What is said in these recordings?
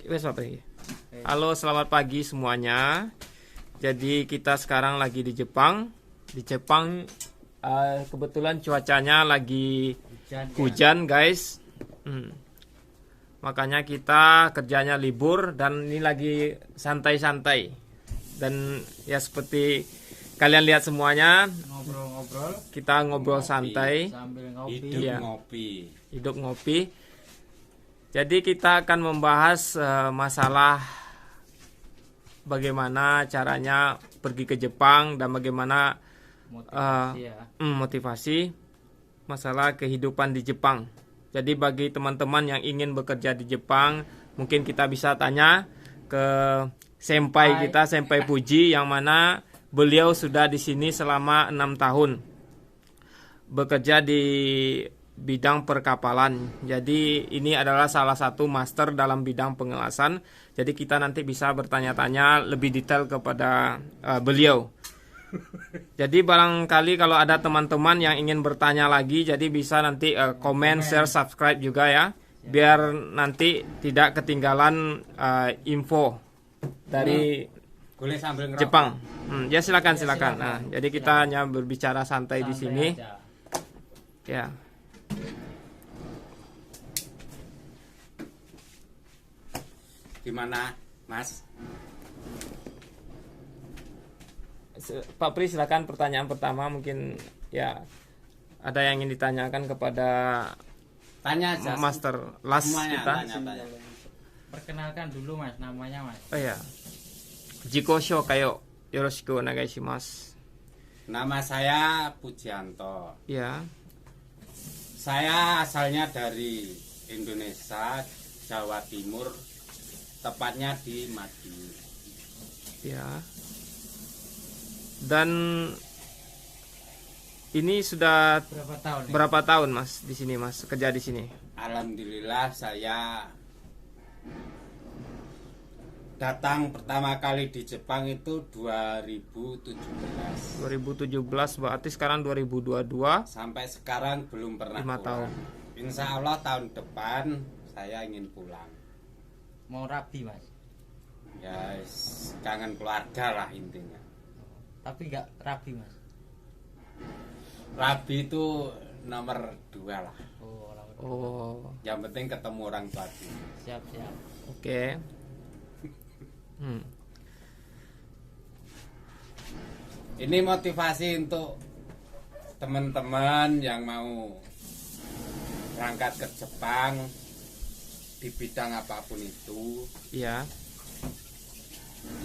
Wes Pak. Halo, selamat pagi semuanya. Jadi kita sekarang lagi di Jepang. Di Jepang kebetulan cuacanya lagi hujan, guys. Makanya kita kerjanya libur dan ini lagi santai-santai. Dan ya seperti kalian lihat semuanya, ngobrol-ngobrol. Kita ngobrol santai Sambil ngopi. Hidup Iya. ngopi. Hidup ngopi. Jadi kita akan membahas masalah bagaimana caranya pergi ke Jepang dan bagaimana motivasi masalah kehidupan di Jepang. Jadi bagi teman-teman yang ingin bekerja di Jepang, mungkin kita bisa tanya ke senpai kita, Senpai Puji, yang mana beliau sudah di sini selama 6 tahun bekerja di bidang perkapalan. Jadi ini adalah salah satu master dalam bidang pengelasan. Jadi kita nanti bisa bertanya-tanya lebih detail kepada beliau. Jadi barangkali kalau ada teman-teman yang ingin bertanya lagi, jadi bisa nanti komen, share, subscribe juga ya, biar nanti tidak ketinggalan info dari Boleh sambil ngerokok. Jepang. Ya silakan. Nah, jadi kita hanya berbicara santai di sini. Aja. Ya. Gimana, Mas? Pak Pri, silakan pertanyaan pertama, mungkin ya ada yang ingin ditanyakan kepada Tanya aja. Master Las Semuanya, kita. tanya. Perkenalkan dulu Mas, namanya Mas. Oh ya. Jiko Shokayo yoroshiku onegai shimasu. Nama saya Pujianto. Ya. Saya asalnya dari Indonesia, Jawa Timur, tepatnya di Madiun. Ya. Dan ini sudah Berapa tahun? berapa tahun Mas di sini, Mas, kerja di sini? Alhamdulillah saya datang pertama kali di Jepang itu 2017. 2017 berarti sekarang 2022. Sampai sekarang belum pernah 5 tahun. pulang. Insya Allah tahun depan saya ingin pulang. Mau rabi Mas. Ya kangen keluarga lah intinya. Tapi nggak rabi Mas. Rabi itu nomor 2 lah. Oh, lama. Oh, Yang penting ketemu orang tua dulu. Siap. oke. Ini motivasi untuk teman-teman yang mau berangkat ke Jepang di bidang apapun itu. Ya.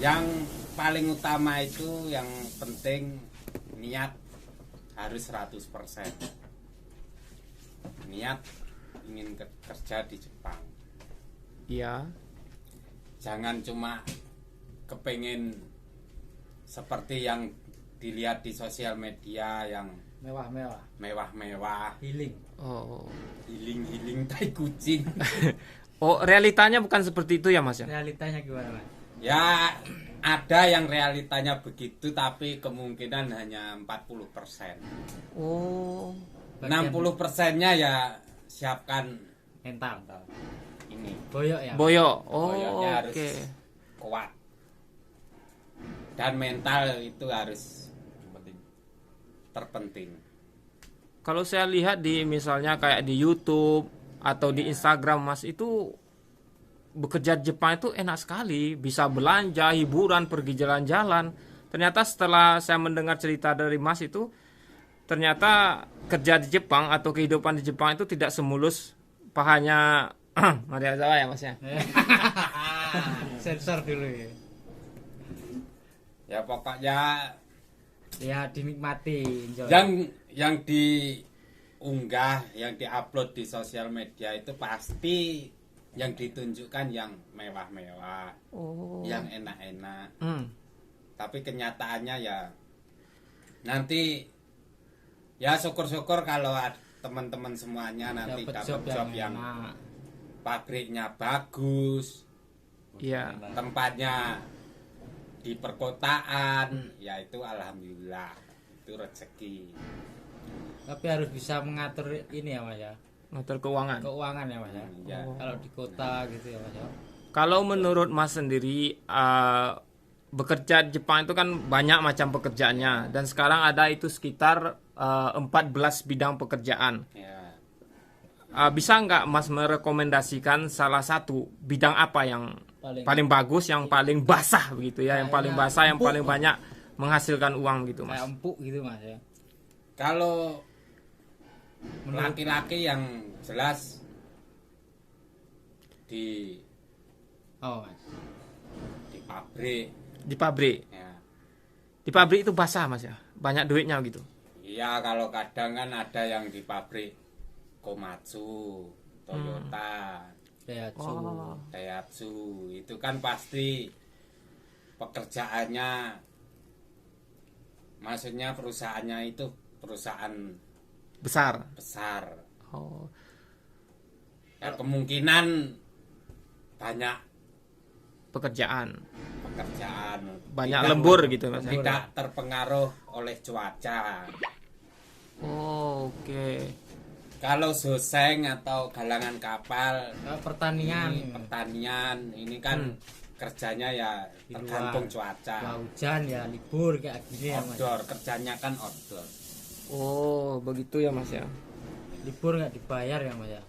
Yang paling utama itu yang penting niat harus 100%. Niat ingin kerja di Jepang. Iya. Jangan cuma kepengen seperti yang dilihat di sosial media yang Mewah-mewah. mewah-mewah, Healing. Oh. healing tai kucing. Oh, realitanya bukan seperti itu ya, Mas ya? Realitanya gimana Mas? Ya ada yang realitanya begitu tapi kemungkinan hanya 40%. Oh. 60%-nya ya siapkan Mental. ini. Boyok ya. Boyo. Oh, Boyoknya harus oke. kuat. Dan mental itu harus terpenting. Kalau saya lihat di misalnya kayak di YouTube atau di Instagram, Mas, itu bekerja di Jepang itu enak sekali, bisa belanja, hiburan, pergi jalan-jalan. Ternyata setelah saya mendengar cerita dari Mas itu, ternyata kerja di Jepang atau kehidupan di Jepang itu tidak semulus pahanya Maria Zawa ya, Mas ya. Sensor dulu ya. Ya pokoknya Ya dinikmati, enjoy. yang diunggah, yang diupload di sosial media itu pasti yang ditunjukkan yang mewah-mewah, Oh. yang enak-enak. Hmm. Tapi kenyataannya ya nanti ya syukur-syukur kalau teman-teman semuanya nanti Dapet dapat job yang enak. pabriknya bagus, Iya. tempatnya di perkotaan, ya itu alhamdulillah itu rezeki. Tapi harus bisa mengatur ini ya Mas ya. Ngatur keuangan. Keuangan ya Mas ya. Ya. Kalau di kota gitu ya Mas ya. Kalau menurut Mas sendiri, bekerja di Jepang itu kan banyak macam pekerjaannya, dan sekarang ada itu sekitar 14 bidang pekerjaan. Ya. Bisa nggak Mas merekomendasikan salah satu bidang apa yang Paling- paling bagus, yang paling basah begitu ya, yang paling Kayaknya basah, yang empuk. paling banyak menghasilkan uang gitu Mas? Kayak empuk gitu Mas ya. Kalau Menurut- laki-laki yang jelas di Oh Mas. pabrik Di pabrik, ya. di pabrik itu basah Mas ya, banyak duitnya gitu. Iya, kalau kadang kan ada yang di pabrik Komatsu, Toyota, Daihatsu. Oh. Daihatsu, itu kan pasti pekerjaannya, maksudnya perusahaannya itu perusahaan Besar. besar. Oh. Ya, kemungkinan banyak Pekerjaan, pekerjaan, banyak Tidak- lembur gitu Mas. Ya? tidak terpengaruh oleh cuaca. Oh, oke. Kalau Soseng atau galangan kapal, Pertanian. ini pertanian, ini kan kerjanya ya Di tergantung luar. cuaca. Ya hujan ya libur kayak gini ya Mas. Outdoor, kerjanya kan outdoor. Oh, begitu ya Mas ya. Libur nggak dibayar ya Mas ya.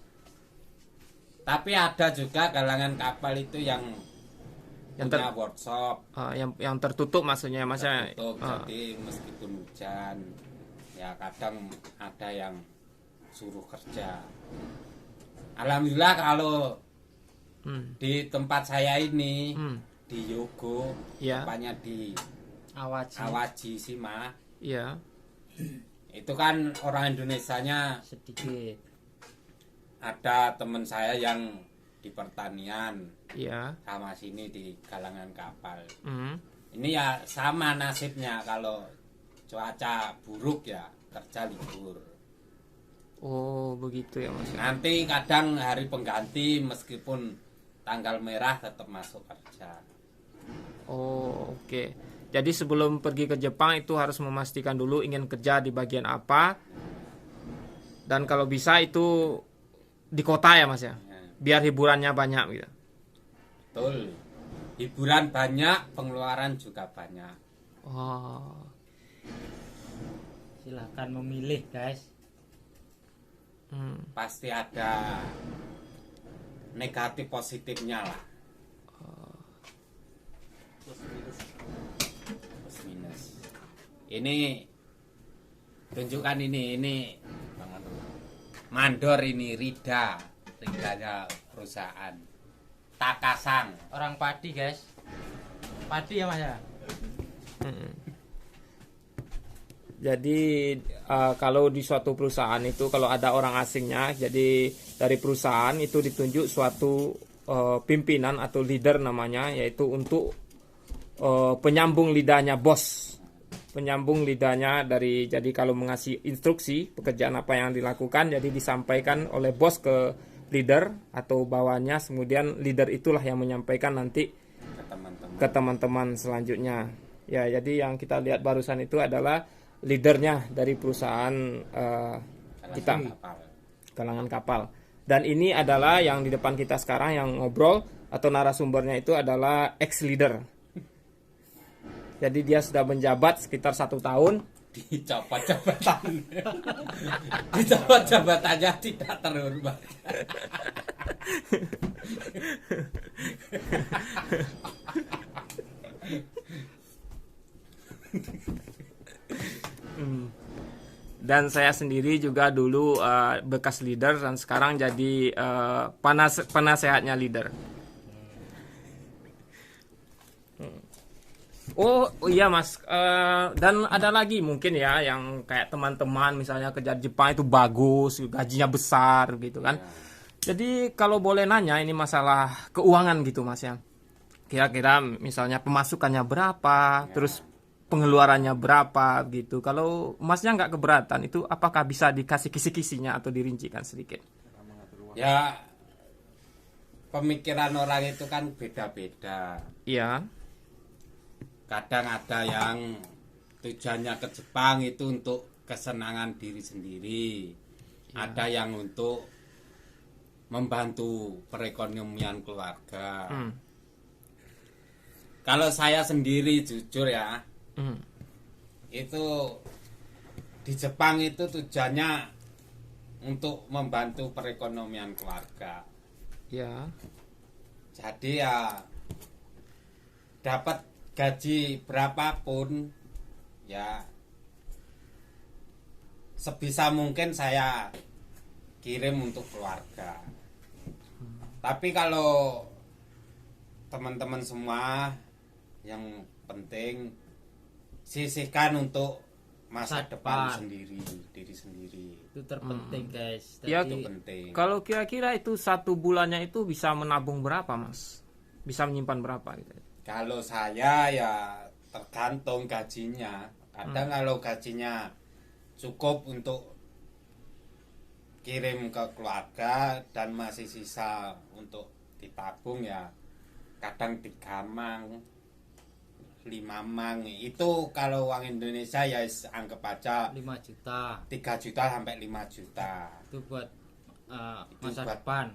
Tapi ada juga galangan kapal itu yang Yang punya workshop, yang tertutup maksudnya Mas ya. tertutup. Ah. Jadi meskipun hujan, ya kadang ada yang suruh kerja. Alhamdulillah kalau Hmm. di tempat saya ini Hmm. di Yogo, Ya. tepatnya di Awaji Awaji Sima, Iya. itu kan orang Indonesianya sedikit. ada teman saya yang di pertanian Iya. sama sini di galangan kapal. Hmm. Ini ya sama nasibnya, kalau cuaca buruk ya kerja libur. Oh, begitu ya Mas ya. Nanti kadang hari pengganti meskipun tanggal merah tetap masuk kerja. Oh, oke. Jadi sebelum pergi ke Jepang itu harus memastikan dulu ingin kerja di bagian apa. Dan kalau bisa itu di kota ya Mas ya. Ya, Biar hiburannya banyak gitu. betul. Hiburan banyak, pengeluaran juga banyak. Oh. Silahkan memilih guys. Hmm. Pasti ada negatif positifnya lah. Plus minus. Ini tunjukkan ini mandor, ini ridanya perusahaan Takasang. Orang padi guys. Padi ya Mas ya. Jadi kalau di suatu perusahaan itu kalau ada orang asingnya, jadi dari perusahaan itu ditunjuk suatu pimpinan atau leader namanya, yaitu untuk penyambung lidahnya bos. Penyambung lidahnya dari, jadi kalau mengasih instruksi pekerjaan apa yang dilakukan, jadi disampaikan oleh bos ke leader atau bawahnya, kemudian leader itulah yang menyampaikan nanti Ke teman-teman. ke teman-teman selanjutnya. Ya, jadi yang kita lihat barusan itu adalah leadernya dari perusahaan kita, Kapal. galangan kapal. Dan ini adalah yang di depan kita sekarang yang ngobrol atau narasumbernya itu adalah ex leader. Jadi dia sudah menjabat sekitar 1 tahun. Dicopot jabatan. Dicopot jabatannya tidak terhormat. Dan saya sendiri juga dulu bekas leader dan sekarang jadi penasehatnya leader. Oh iya Mas, dan ada lagi mungkin ya yang kayak teman-teman misalnya kerja di Jepang itu bagus, gajinya besar gitu kan. Jadi kalau boleh nanya, ini masalah keuangan gitu Mas ya. Kira-kira misalnya pemasukannya berapa, terus pengeluarannya berapa gitu. Kalau Masnya nggak keberatan, itu apakah bisa dikasih kisi-kisinya atau dirincikan sedikit? Ya, pemikiran orang itu kan beda-beda. Iya. Kadang ada yang tujuannya ke Jepang itu untuk kesenangan diri sendiri. Ada yang untuk membantu perekonomian keluarga. Hmm. Kalau saya sendiri jujur ya, Hmm. itu di Jepang itu tujuannya untuk membantu perekonomian keluarga. Ya. Jadi ya dapat gaji berapapun ya sebisa mungkin saya kirim untuk keluarga. Tapi kalau teman-teman semua yang penting sisihkan untuk masa Masa depan depan. sendiri, diri sendiri. Itu terpenting guys. Ya, Itu Tadi penting. Kalau kira-kira itu 1 bulannya itu bisa menabung berapa, Mas? Bisa menyimpan berapa gitu? Kalau saya ya tergantung gajinya. Kadang kalau gajinya cukup untuk kirim ke keluarga dan masih sisa untuk ditabung ya kadang 3 mang 5 mang itu kalau uang Indonesia ya anggap aja 5 juta 3 juta sampai 5 juta itu buat Itu masa buat- depan.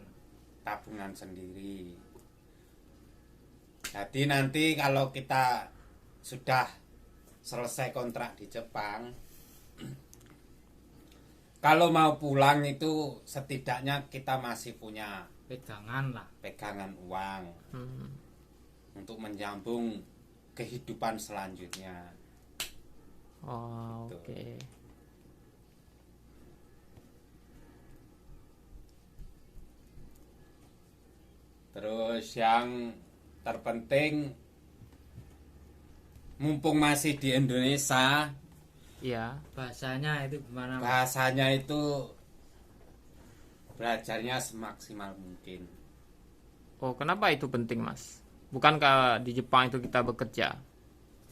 tabungan sendiri. Jadi nanti kalau kita sudah selesai kontrak di Jepang, kalau mau pulang itu setidaknya kita masih punya Pegangan lah. pegangan uang Hmm. untuk menyambung kehidupan selanjutnya. Oh, Tuh. oke. Terus yang terpenting mumpung masih di Indonesia, Ya. Bahasanya itu gimana? Mas? bahasanya itu belajarnya semaksimal mungkin. Oh, kenapa itu penting, Mas? Bukankah di Jepang itu kita bekerja?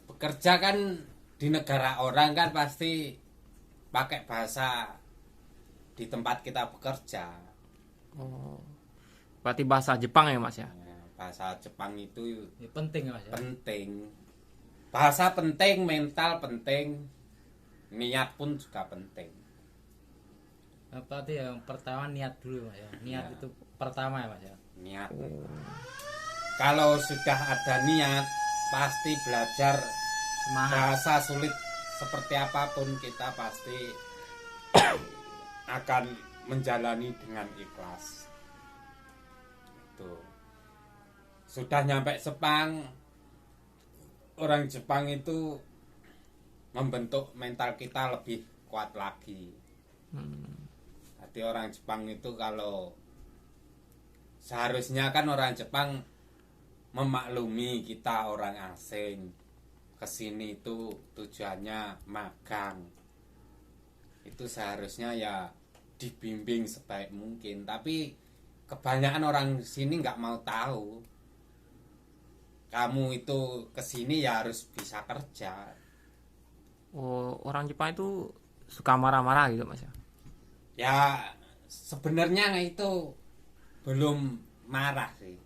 Bekerja kan di negara orang kan pasti pakai bahasa di tempat kita bekerja. Oh. Berarti bahasa Jepang ya, Mas ya? Nah, bahasa Jepang itu Ini penting Mas ya. penting. Bahasa penting, mental penting, niat pun juga penting. Berarti yang pertama niat dulu Mas ya. Niat Ya. itu pertama ya Mas ya. Niat. Kalau sudah ada niat, pasti belajar Semangat. bahasa sulit seperti apapun kita pasti akan menjalani dengan ikhlas. Tuh. Sudah nyampe Jepang, orang Jepang itu membentuk mental kita lebih kuat lagi. Jadi orang Jepang itu kalau seharusnya kan orang Jepang memaklumi kita orang asing kesini itu tujuannya magang, itu seharusnya ya dibimbing sebaik mungkin, tapi kebanyakan orang sini nggak mau tahu kamu itu kesini ya harus bisa kerja. Oh, orang Jepang itu suka marah-marah gitu, Mas ya? Ya sebenarnya itu belum marah sih,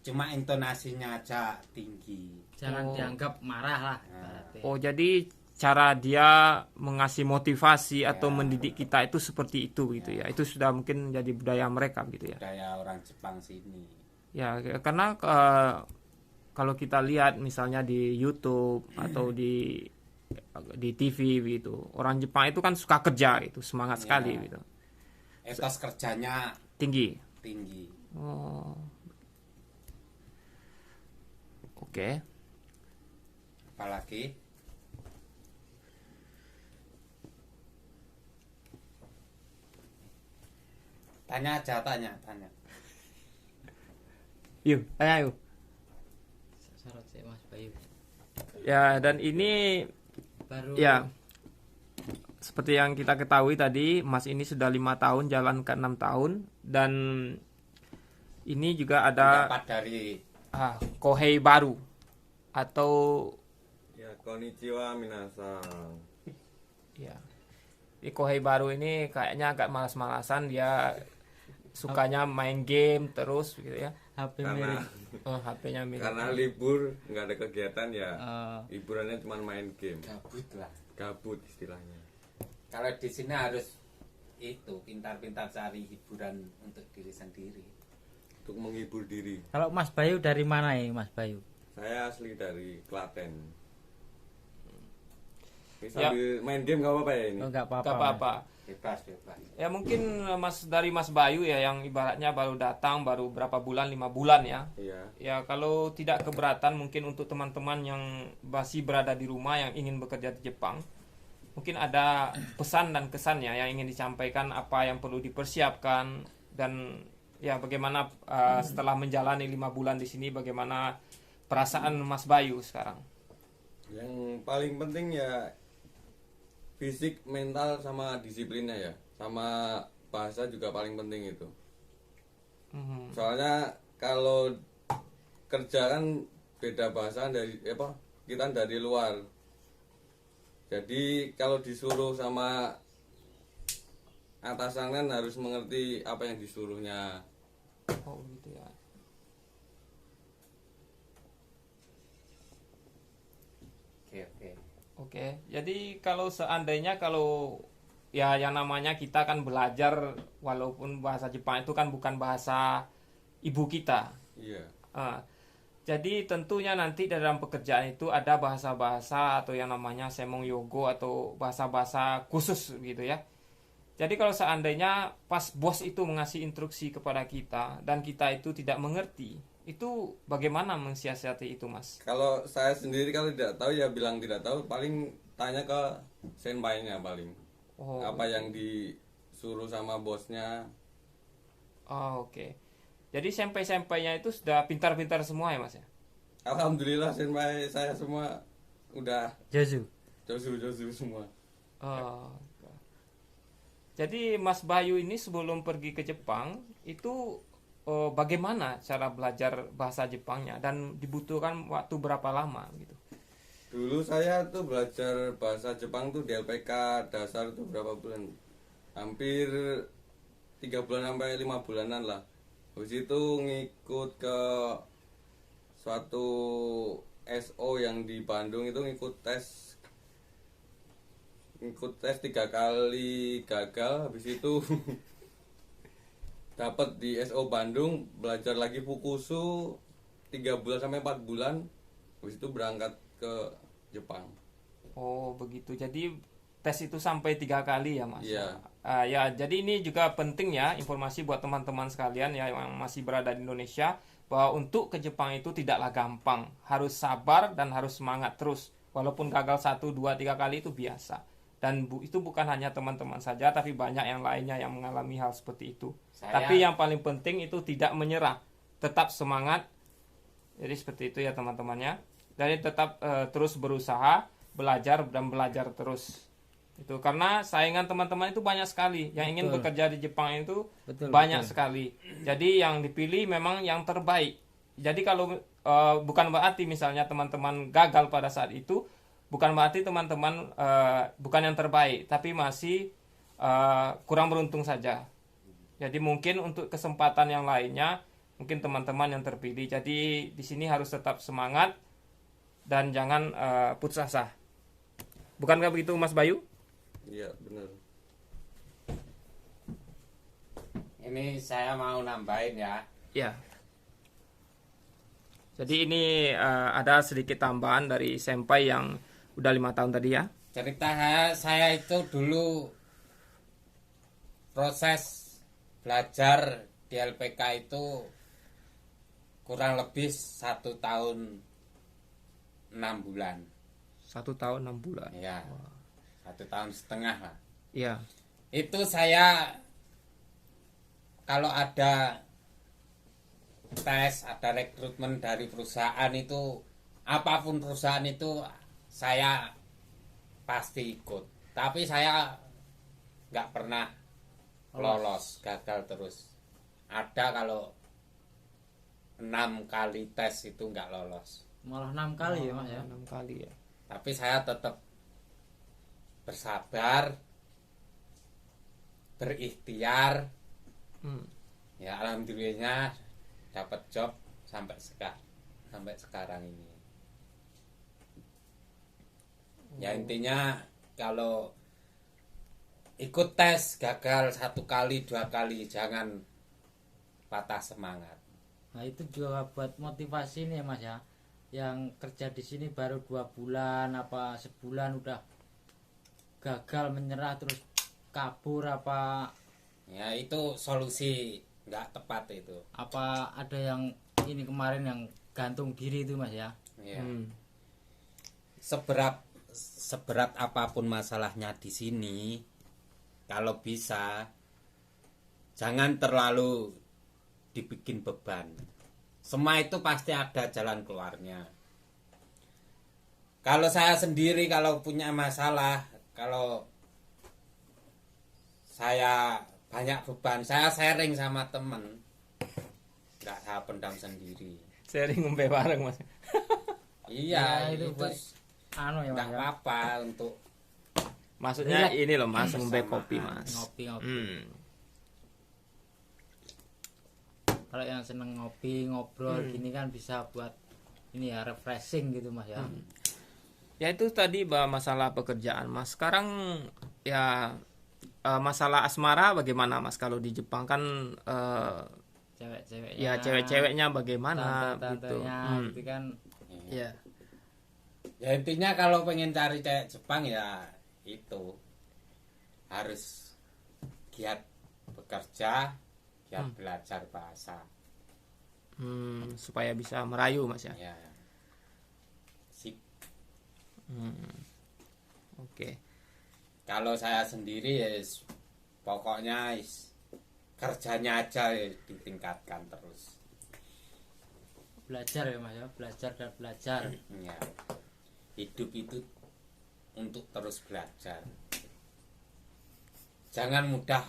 cuma intonasinya aja tinggi. Jangan Oh. dianggap marah lah. Nah. berarti. Oh, jadi cara dia mengasih motivasi atau Ya. mendidik kita itu seperti itu gitu ya. Itu sudah mungkin menjadi budaya mereka gitu ya. Budaya orang Jepang sini. Ya, karena kalau kita lihat misalnya di YouTube atau di TV gitu, orang Jepang itu kan suka kerja itu, semangat Ya. sekali gitu. Etos kerjanya Tinggi. tinggi. Oh. Oke. Apalagi tanya aja, tanya. Yuk, tanya yuk. Sorot sih Mas Bayu. Ya, dan ini Baru ya seperti yang kita ketahui tadi, Mas ini sudah 5 tahun jalan ke 6 tahun, dan ini juga ada pendapat dari Kohei baru atau Ya, konnichiwa minasan. ya, di Kohei baru ini kayaknya agak malas-malasan, dia sukanya main game terus gitu ya. HP Karena mirip. HP-nya mirip. karena libur nggak ada kegiatan ya. Eh, Hiburannya cuma main game. gabut lah. Gabut istilahnya. Kalau di sini harus itu pintar-pintar cari hiburan untuk diri sendiri. Untuk menghibur diri. Kalau Mas Bayu dari mana ya Mas Bayu? Saya asli dari Klaten. Ini Ya. sambil main game nggak apa-apa ya ini? Oh, enggak apa-apa. Gak apa-apa. Bebas. Ya mungkin Mas Bayu ya yang ibaratnya baru datang baru berapa bulan, 5 bulan ya. Iya. Ya kalau tidak keberatan mungkin untuk teman-teman yang masih berada di rumah yang ingin bekerja di Jepang, mungkin ada pesan dan kesannya yang ingin disampaikan, apa yang perlu dipersiapkan, dan ya bagaimana setelah menjalani 5 bulan di sini, bagaimana perasaan Mas Bayu sekarang. Yang paling penting ya fisik, mental, sama disiplinnya ya. Sama bahasa juga paling penting itu. Mhm. Soalnya kalau kerja kan beda bahasa dari kita dari luar. Jadi kalau disuruh sama atasan kan harus mengerti apa yang disuruhnya. Oh gitu ya. Oke. Oke, jadi kalau seandainya kalau ya yang namanya kita kan belajar, walaupun bahasa Jepang itu kan bukan bahasa ibu kita. Iya. Ah, jadi tentunya nanti dalam pekerjaan itu ada bahasa-bahasa atau yang namanya semong yogo atau bahasa-bahasa khusus gitu ya. Jadi kalau seandainya pas bos itu mengasih instruksi kepada kita dan kita itu tidak mengerti, itu bagaimana mensiasati itu, Mas? Kalau saya sendiri kalau tidak tahu ya bilang tidak tahu, paling tanya ke senpai-nya paling. Oh, Apa yang disuruh sama bosnya. oh, oke. Jadi senpai-senpainya itu sudah pintar-pintar semua ya, Mas ya? Alhamdulillah senpai saya semua udah Josu. josu semua. Oh. Jadi Mas Bayu ini sebelum pergi ke Jepang itu bagaimana cara belajar bahasa Jepangnya dan dibutuhkan waktu berapa lama gitu? Dulu saya tuh belajar bahasa Jepang tuh di LPK dasar tuh berapa bulan? Hampir 3 bulan sampai 5 bulanan lah. Habis itu ngikut ke suatu SO yang di Bandung itu ngikut tes 3 kali gagal, habis itu dapat di SO Bandung, belajar lagi Fukusu 3 bulan sampai 4 bulan, habis itu berangkat ke Jepang. Oh begitu. Jadi tes itu sampai 3 kali ya, Mas? Iya. Ya, jadi ini juga penting ya informasi buat teman-teman sekalian ya yang masih berada di Indonesia, bahwa untuk ke Jepang itu tidaklah gampang, harus sabar dan harus semangat terus. Walaupun gagal 1, 2, 3 kali itu biasa. Dan itu bukan hanya teman-teman saja, tapi banyak yang lainnya yang mengalami hal seperti itu. Tapi yang paling penting itu tidak menyerah, tetap semangat. Jadi seperti itu ya teman-temannya. Jadi tetap terus berusaha, belajar dan belajar terus. Itu karena saingan teman-teman itu banyak sekali. Yang ingin bekerja di Jepang itu banyak sekali. Jadi yang dipilih memang yang terbaik. Jadi kalau bukan berarti misalnya teman-teman gagal pada saat itu, bukan berarti teman-teman bukan yang terbaik, tapi masih kurang beruntung saja. Jadi mungkin untuk kesempatan yang lainnya, mungkin teman-teman yang terpilih. Jadi di sini harus tetap semangat dan jangan putus asa. Bukankah begitu, Mas Bayu? Iya, benar. Ini saya mau nambahin ya. Ya. Jadi ini ada sedikit tambahan dari senpai yang udah 5 tahun tadi ya. Cerita saya itu dulu proses belajar di LPK itu kurang lebih 1 tahun 6 bulan. 1 tahun 6 bulan. Ya, 1 tahun setengah lah. Iya. Itu saya kalau ada tes, ada rekrutmen dari perusahaan itu, apapun perusahaan itu saya pasti ikut. Tapi saya nggak pernah lolos, gagal terus. Ada kalau 6 kali tes itu nggak lolos. Malah 6 kali ya Mas ya. 6 kali ya. Tapi saya tetap bersabar, berikhtiar. Ya alhamdulillahnya dapat job sampai sekarang ini. Ya intinya kalau ikut tes gagal 1 kali 2 kali, jangan patah semangat. Nah itu juga buat motivasi nih ya mas ya, yang kerja di sini baru 2 bulan apa sebulan udah gagal menyerah terus kabur apa Ya itu solusi nggak tepat itu. apa ada yang ini kemarin yang gantung diri itu mas ya. Ya. Hmm. Seberat apapun masalahnya di sini, kalau bisa jangan terlalu dibikin beban. Semua itu pasti ada jalan keluarnya. Kalau saya sendiri kalau punya masalah, kalau saya banyak beban, saya sharing sama temen, nggak saya pendam sendiri. Sharing ngombe bareng mas. Iya, Ya, itu itu buat anu ya mas nggak ya. apa-apa untuk Maksudnya Relax. ini loh mas, ngombe Bersamaan. kopi mas. Ngopi. Hmm. Kalau yang seneng ngopi ngobrol gini kan bisa buat ini ya refreshing gitu mas ya. Ya itu tadi masalah pekerjaan mas. Sekarang ya masalah asmara bagaimana mas? Kalau di Jepang kan Cewek-ceweknya ya cewek-ceweknya bagaimana gitu. tante-tantenya gitu kan. Ya. ya intinya kalau pengen cari cewek Jepang ya itu harus giat bekerja, giat belajar bahasa. Supaya bisa merayu mas ya. Ya. Sip. Oke. Kalau saya sendiri ya pokoknya kerjanya aja ya, ditingkatkan terus. Belajar ya mas ya, belajar dan belajar. Ya. Hidup itu untuk terus belajar. Jangan mudah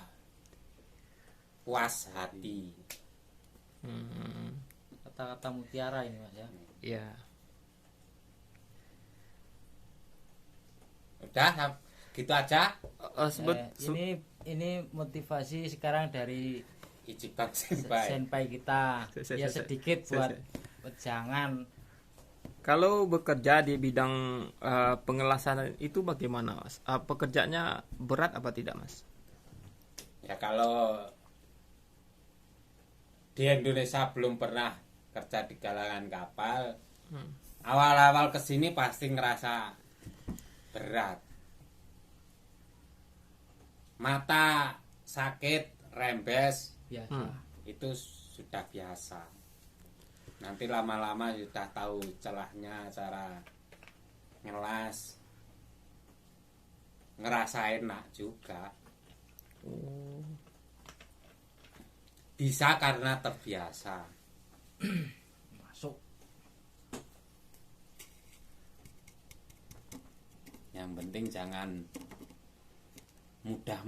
puas hati. Kata-kata mutiara ini mas ya. Ya. Udah gitu aja. Ini motivasi sekarang dari Ichiban Senpai. senpai kita. Ya sedikit buat jangan Kalau bekerja di bidang pengelasan itu bagaimana mas? Pekerjaannya berat apa tidak mas? Ya kalau di Indonesia belum pernah kerja di galangan kapal, awal-awal kesini pasti ngerasa berat. Mata sakit, rembes, biasa. itu sudah biasa. Nanti lama-lama sudah tahu celahnya, cara ngelas, ngerasa enak juga. Bisa karena terbiasa. Masuk. Yang penting jangan mudah